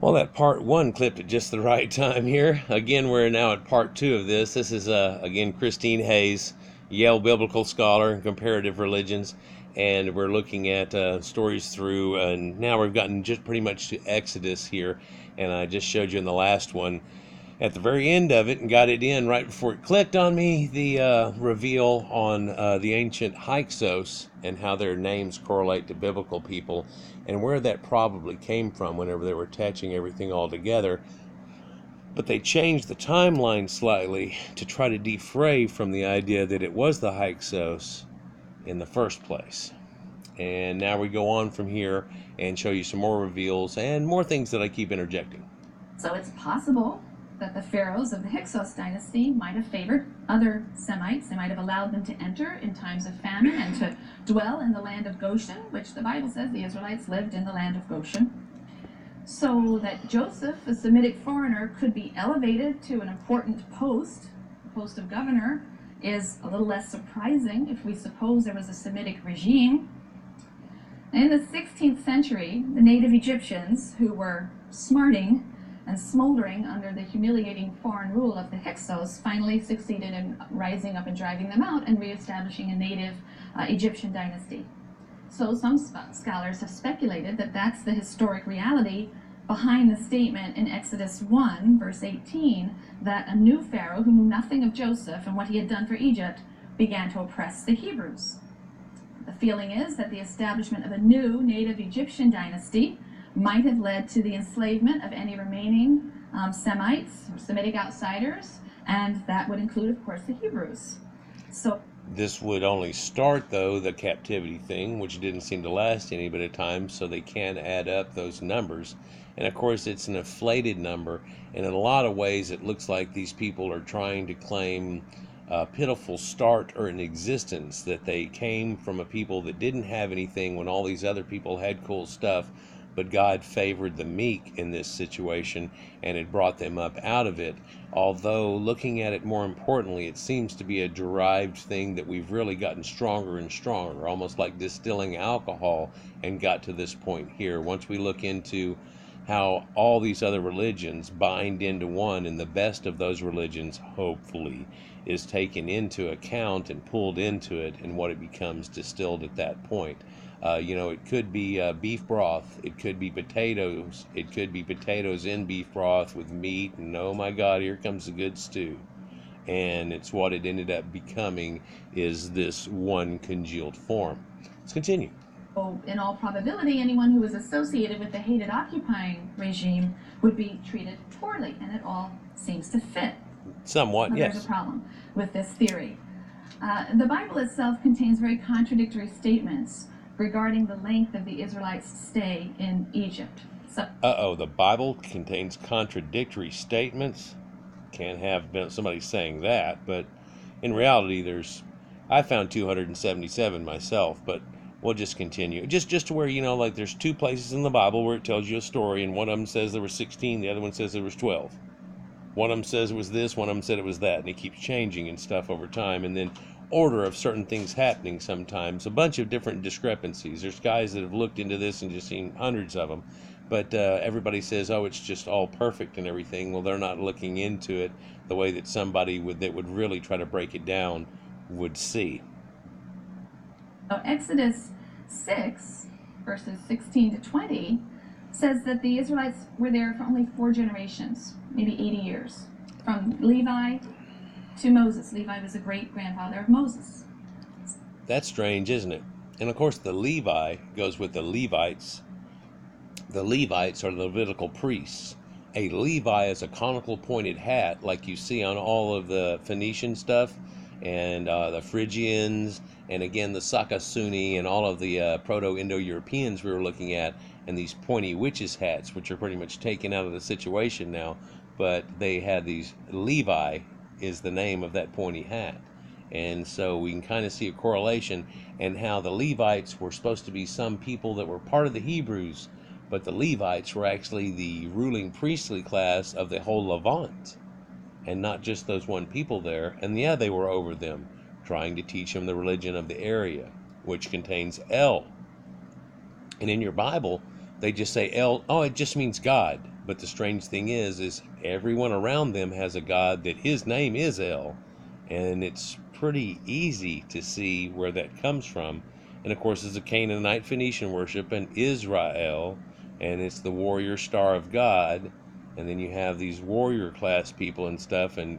Well, that part one clipped at just the right time here. Again, we're now at part two of this. This is, again, Christine Hayes, Yale biblical scholar in comparative religions. And we're looking at stories through, and now we've gotten just pretty much to Exodus here. And I just showed you in the last one at the very end of it and got it in right before it clicked on me, the reveal on the ancient Hyksos and how their names correlate to biblical people and where that probably came from whenever they were attaching everything all together. But they changed the timeline slightly to try to defray from the idea that it was the Hyksos in the first place. And now we go on from here and show you some more reveals and more things that I keep interjecting. So it's possible that the pharaohs of the Hyksos dynasty might have favored other Semites. They might have allowed them to enter in times of famine and to dwell in the land of Goshen, which the Bible says the Israelites lived in the land of Goshen. So that Joseph, a Semitic foreigner, could be elevated to an important post, the post of governor, is a little less surprising if we suppose there was a Semitic regime. In the 16th century, the native Egyptians, who were smarting and smoldering under the humiliating foreign rule of the Hyksos, finally succeeded in rising up and driving them out and reestablishing a native Egyptian dynasty. So some scholars have speculated that that's the historic reality behind the statement in Exodus 1, verse 18, that a new pharaoh who knew nothing of Joseph and what he had done for Egypt began to oppress the Hebrews. The feeling is that the establishment of a new native Egyptian dynasty might have led to the enslavement of any remaining Semites or Semitic outsiders, and that would include, of course, the Hebrews. So this would only start, though, the captivity thing, which didn't seem to last any bit of time, so they can add up those numbers. And of course, it's an inflated number, and in a lot of ways, it looks like these people are trying to claim a pitiful start or an existence, that they came from a people that didn't have anything when all these other people had cool stuff. But God favored the meek in this situation, and it brought them up out of it. Although, looking at it more importantly, it seems to be a derived thing that we've really gotten stronger and stronger, almost like distilling alcohol, and got to this point here. Once we look into how all these other religions bind into one, and the best of those religions, hopefully, is taken into account and pulled into it, and what it becomes distilled at that point. It could be beef broth, it could be potatoes, it could be potatoes in beef broth with meat, and oh my God, here comes the good stew. And it's what it ended up becoming, is this one congealed form. Let's continue. In all probability, anyone who was associated with the hated occupying regime would be treated poorly, and it all seems to fit. Somewhat, Well, yes. There's a problem with this theory. The Bible itself contains very contradictory statements regarding the length of the Israelites' stay in Egypt. So, the Bible contains contradictory statements. Can't have been somebody saying that, but in reality, I found 277 myself, but we'll just continue. Just to where, like there's two places in the Bible where it tells you a story, and one of them says there were 16, the other one says there was 12. One of them says it was this, one of them said it was that, and it keeps changing and stuff over time, and then order of certain things happening sometimes, a bunch of different discrepancies. There's guys that have looked into this and just seen hundreds of them, but everybody says, oh, it's just all perfect and everything. Well, they're not looking into it the way that somebody that would really try to break it down would see. Exodus 6, verses 16 to 20, says that the Israelites were there for only 4 generations, maybe 80 years, from Levi to Moses. Levi was a great-grandfather of Moses. That's strange, isn't it? And of course, the Levi goes with the Levites. The Levites are the Levitical priests. A Levi is a conical pointed hat like you see on all of the Phoenician stuff, and the Phrygians, and again the Sakasuni, and all of the Proto-Indo-Europeans we were looking at, and these pointy witches' hats, which are pretty much taken out of the situation now, but they had these. Levi is the name of that pointy hat. And so we can kind of see a correlation, and how the Levites were supposed to be some people that were part of the Hebrews, but the Levites were actually the ruling priestly class of the whole Levant, and not just those one people there. And yeah, they were over them, trying to teach them the religion of the area, which contains El. And in your Bible, they just say El, oh, it just means God. But the strange thing is everyone around them has a god that his name is El, and it's pretty easy to see where that comes from. And of course, it's a Canaanite Phoenician worship and Israel, and it's the warrior star of God. And then you have these warrior class people and stuff, and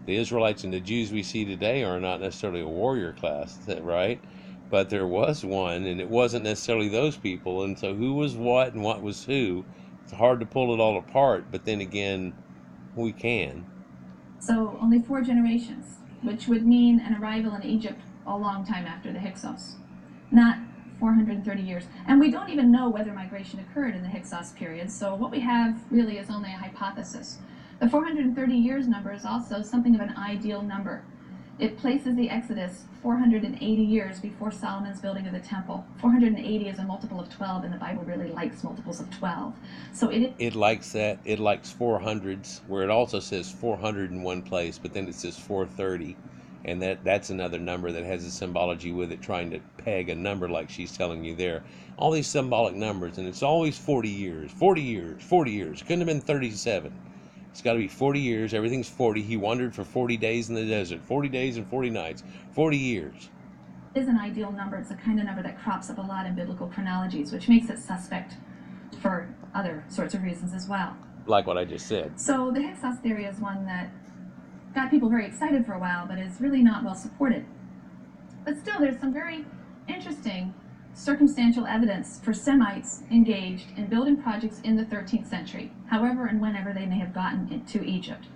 the Israelites and the Jews we see today are not necessarily a warrior class, right? But there was one, and it wasn't necessarily those people. And so, who was what and what was who? It's hard to pull it all apart, but then again, we can. So only 4 generations, which would mean an arrival in Egypt a long time after the Hyksos, not 430 years. And we don't even know whether migration occurred in the Hyksos period, so what we have really is only a hypothesis. The 430 years number is also something of an ideal number. It places the Exodus 480 years before Solomon's building of the temple. 480 is a multiple of 12, and the Bible really likes multiples of 12. So it likes that. It likes 400s, where it also says 400 in one place, but then it says 430. And that's another number that has a symbology with it, trying to peg a number like she's telling you there. All these symbolic numbers, and it's always 40 years, 40 years, 40 years. Couldn't have been 37. It's got to be 40 years. Everything's 40. He wandered for 40 days in the desert, 40 days and 40 nights, 40 years. Is an ideal number. It's the kind of number that crops up a lot in biblical chronologies, which makes it suspect for other sorts of reasons as well. Like what I just said. So the Hyksos theory is one that got people very excited for a while, but is really not well supported. But still, there's some very interesting circumstantial evidence for Semites engaged in building projects in the 13th century, however and whenever they may have gotten into Egypt.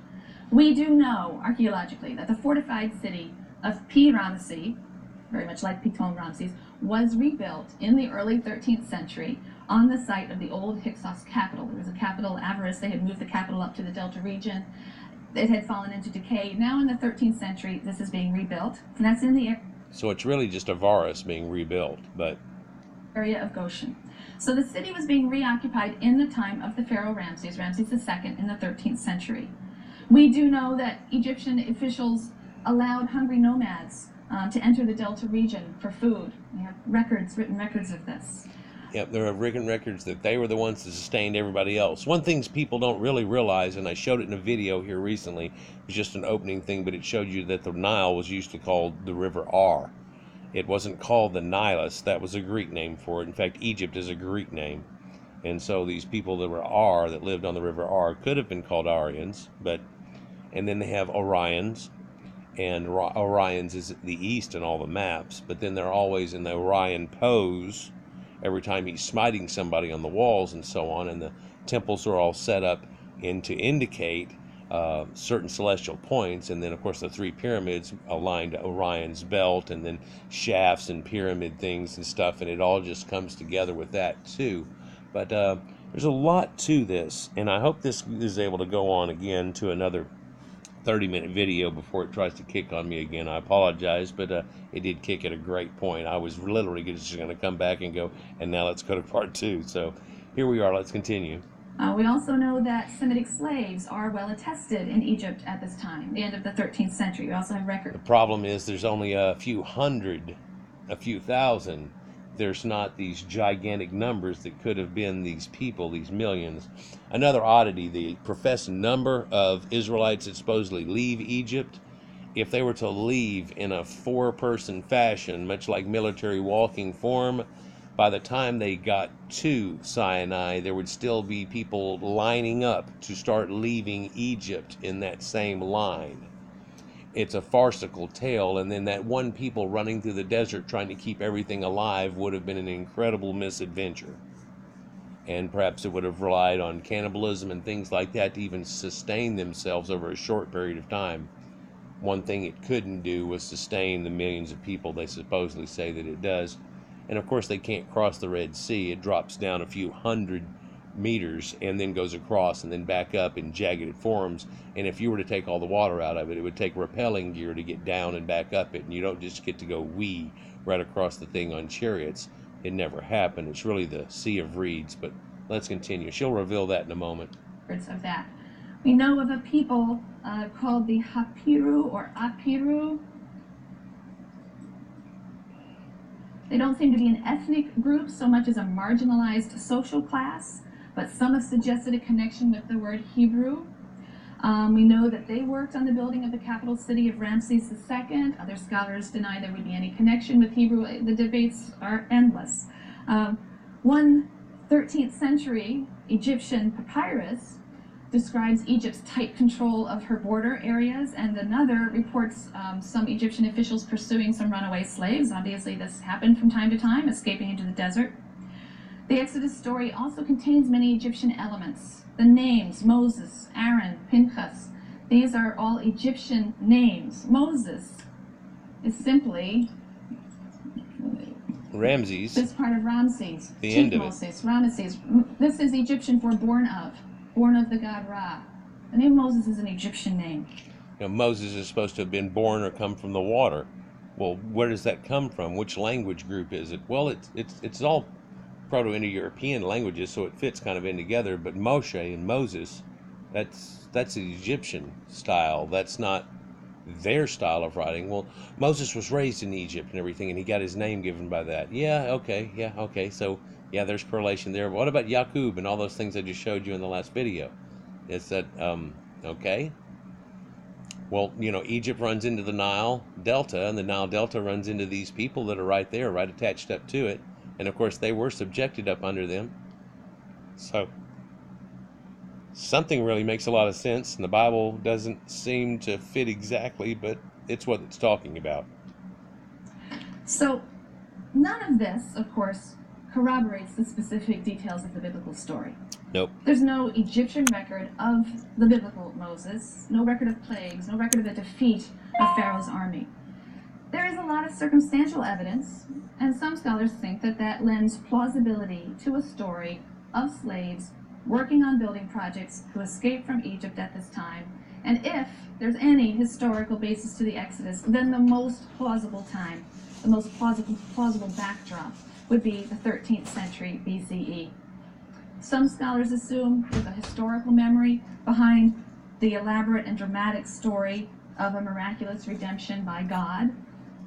We do know, archaeologically, that the fortified city of Pi-Ramses, very much like Piton Ramses, was rebuilt in the early 13th century on the site of the old Hyksos capital. There was a capital, Avaris. They had moved the capital up to the Delta region. It had fallen into decay. Now in the 13th century, this is being rebuilt, and that's in the So it's really just Avaris being rebuilt, but area of Goshen. So the city was being reoccupied in the time of the pharaoh Ramses, Ramses II, in the 13th century. We do know that Egyptian officials allowed hungry nomads to enter the Delta region for food. We have written records of this. Yep, there are written records that they were the ones that sustained everybody else. One thing people don't really realize, and I showed it in a video here recently, it was just an opening thing, but it showed you that the Nile was used to call the River R. It wasn't called the Nilus. That was a Greek name for it. In fact, Egypt is a Greek name. And so these people that were R, that lived on the River R, could have been called Aryans, and then they have Orions, and Orions is the east in all the maps, but then they're always in the Orion pose every time he's smiting somebody on the walls and so on, and the temples are all set up to indicate certain celestial points, and then of course the three pyramids aligned to Orion's belt, and then shafts and pyramid things and stuff, and it all just comes together with that too. But there's a lot to this, and I hope this is able to go on again to another 30-minute video before it tries to kick on me again. I apologize, but it did kick at a great point. I was literally just going to come back and go, and now let's go to part 2. So here we are. Let's continue. We also know that Semitic slaves are well attested in Egypt at this time, the end of the 13th century. We also have records. The problem is there's only a few hundred, a few thousand. There's not these gigantic numbers that could have been these people, these millions. Another oddity, the professed number of Israelites that supposedly leave Egypt, if they were to leave in a 4-person fashion, much like military walking form, by the time they got to Sinai, there would still be people lining up to start leaving Egypt in that same line. It's a farcical tale, and then that one people running through the desert trying to keep everything alive would have been an incredible misadventure. And perhaps it would have relied on cannibalism and things like that to even sustain themselves over a short period of time. One thing it couldn't do was sustain the millions of people they supposedly say that it does. And of course they can't cross the Red Sea. It drops down a few hundred meters and then goes across and then back up in jagged forms, and if you were to take all the water out of it, it would take rappelling gear to get down and back up it, and you don't just get to go right across the thing on chariots. It never happened. It's really the Sea of Reeds. But let's continue. She'll reveal that in a moment. Of that. We know of a people called the Hutt Peru or Apiru. They don't seem to be an ethnic group so much as a marginalized social class. but some have suggested a connection with the word Hebrew. We know that they worked on the building of the capital city of Ramses II. Other scholars deny there would be any connection with Hebrew. The debates are endless. One 13th century Egyptian papyrus describes Egypt's tight control of her border areas, and another reports some Egyptian officials pursuing some runaway slaves. Obviously, this happened from time to time, escaping into the desert. The Exodus story also contains many Egyptian elements. The names, Moses, Aaron, Pinchas, these are all Egyptian names. Moses is simply Ramses. This part of Ramses. The end of it. Ramesses. This is Egyptian for born of the god Ra. The name Moses is an Egyptian name. Moses is supposed to have been born or come from the water. Well, where does that come from? Which language group is it? Well, it's all Proto-Indo-European languages, so it fits kind of in together. But Moshe and Moses, that's an Egyptian style. That's not their style of writing. Well, Moses was raised in Egypt and everything, and he got his name given by that. Yeah, okay. So, yeah, there's correlation there. What about Yaqub and all those things I just showed you in the last video? Is that, okay? Well, Egypt runs into the Nile Delta, and the Nile Delta runs into these people that are right there, right attached up to it. And, of course, they were subjected up under them. So, something really makes a lot of sense, and the Bible doesn't seem to fit exactly, but it's what it's talking about. So, none of this, of course, corroborates the specific details of the biblical story. Nope. There's no Egyptian record of the biblical Moses, no record of plagues, no record of the defeat of Pharaoh's army. There is a lot of circumstantial evidence, and some scholars think that lends plausibility to a story of slaves working on building projects who escaped from Egypt at this time. And if there's any historical basis to the Exodus, then the most plausible time, the most plausible backdrop would be the 13th century BCE. Some scholars assume there's a historical memory behind the elaborate and dramatic story of a miraculous redemption by God.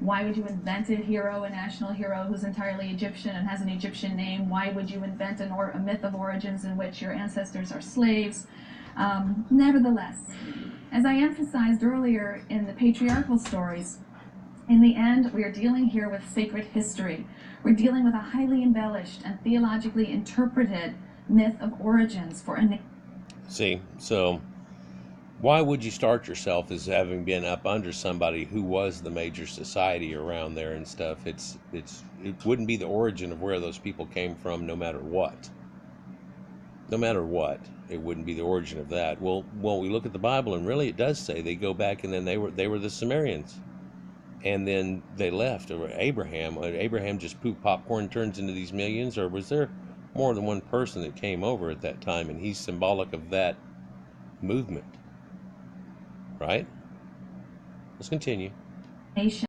Why would you invent a hero, a national hero who's entirely Egyptian and has an Egyptian name? Why would you invent a myth of origins in which your ancestors are slaves? Nevertheless, as I emphasized earlier in the patriarchal stories, in the end, we are dealing here with sacred history. We're dealing with a highly embellished and theologically interpreted myth of origins for a... See, so why would you start yourself as having been up under somebody who was the major society around there and stuff? It wouldn't be the origin of where those people came from, no matter what. No matter what, it wouldn't be the origin of that. Well, we look at the Bible, and really it does say they go back, and then they were the Sumerians, and then they left. Or Abraham just pooped popcorn, turns into these millions, or was there more than one person that came over at that time, and he's symbolic of that movement? Right? Let's continue. Nation.